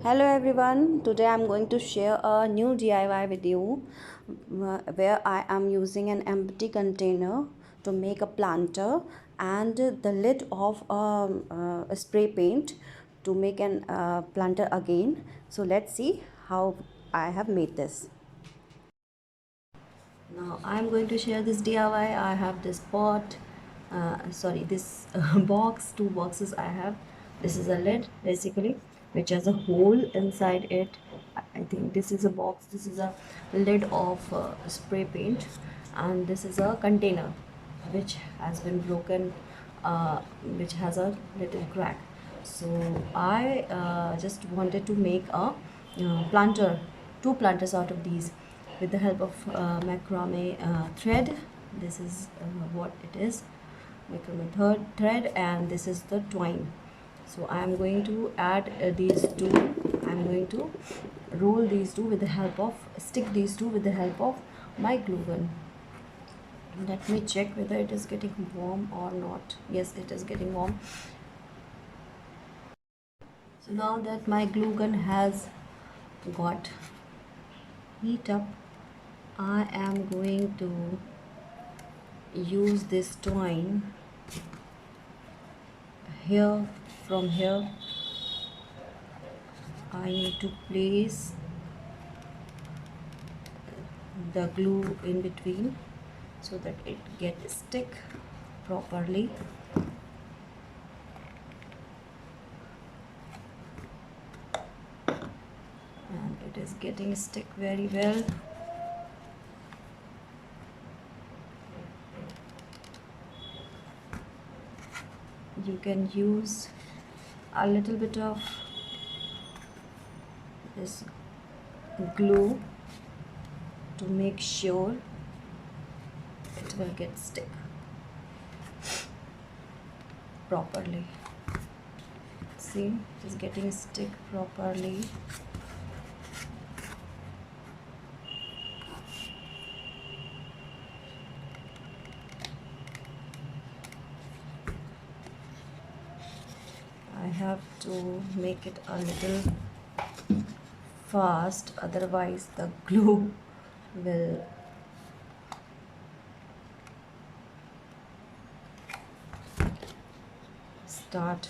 Hello everyone, today I'm going to share a new DIY with you where I am using an empty container to make a planter and the lid of a spray paint to make an planter again. So let's see how I have made this. Now I'm going to share this DIY. I have this pot, this box, two boxes I have. This is a lid basically, which has a hole inside it. I think this is a box, this is a lid of spray paint, and this is a container which has been broken, which has a little crack. So I just wanted to make a planter, two planters out of these with the help of macrame thread. This is what it is, macrame thread, and this is the twine. So I am going to add these two. I am going to roll these two with the help of, stick these two with the help of my glue gun. Let me check whether it is getting warm or not. Yes, it is getting warm. So now that my glue gun has got heat up, I am going to use this twine here. From here I need to place the glue in between so that it gets stick properly. And it is getting stick very well. You can use a little bit of this glue to make sure it will get stick properly. See, it is getting stick properly. I have to make it a little fast, otherwise the glue will start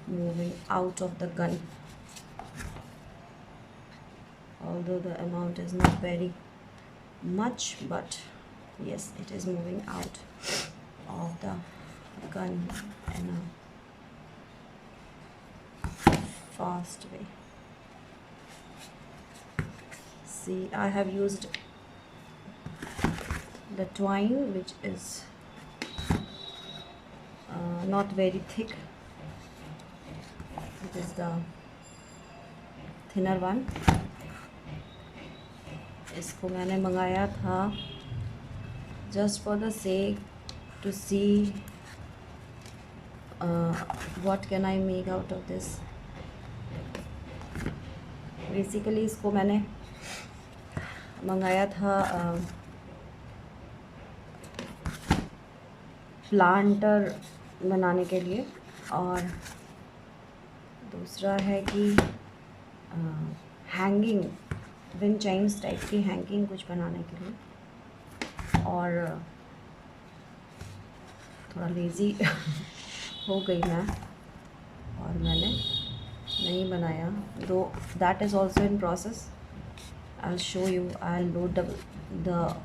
moving out of the gun. Although the amount is not very much, but yes, it is moving out of the gun in a fast way. See, I have used the twine, which is not very thick. It is the thinner one. इसको मैंने मंगाया था just for the sake to see what can I make out of this. Basically इसको मैंने मंगाया था planter बनाने के लिए, और दूसरा है कि हैंगिंग, विंड चाइम्स टाइप की हैंगिंग कुछ बनाने के लिए। और थोड़ा लेज़ी हो गई मैं और मैंने नहीं बनाया, दो that is also in process. I'll show you. I'll load the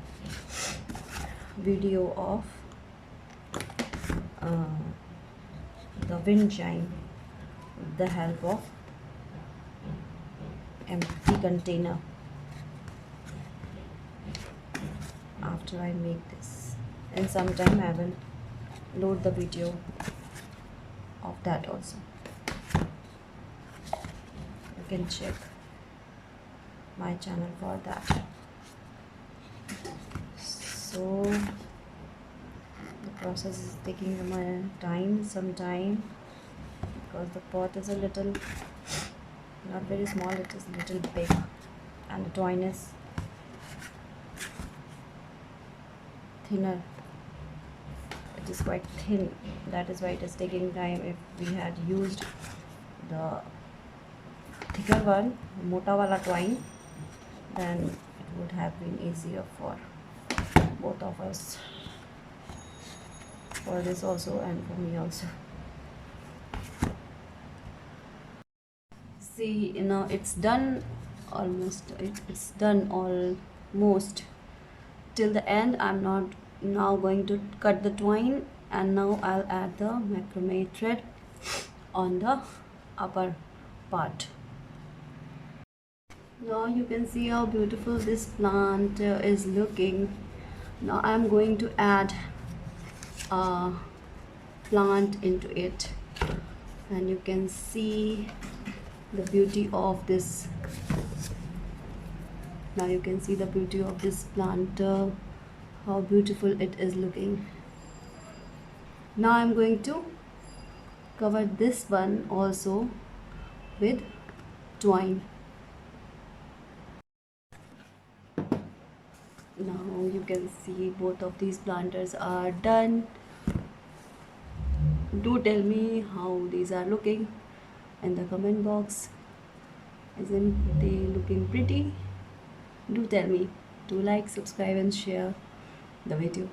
video of the wind chime with the help of empty container after I make this. In some time I will load the video of that also. You can check my channel for that. So the process is taking my time, some time, because the pot is a little, not very small, it is a little big, and the twine is thinner. It is quite thin, that is why it is taking time. If we had used the thicker bigger one, mota wala twine, then it would have been easier for both of us, for this also and for me also. See, now it's done almost. It's done almost till the end. I'm not now going to cut the twine, and now I'll add the macrame thread on the upper part. Now you can see how beautiful this plant is looking. Now I'm going to add a plant into it, and you can see the beauty of this. Now you can see the beauty of this plant, how beautiful it is looking. Now I'm going to cover this one also with twine. Now you can see both of these planters are done. Do tell me how these are looking in the comment box. Isn't they looking pretty? Do tell me. Do like, subscribe and share the video.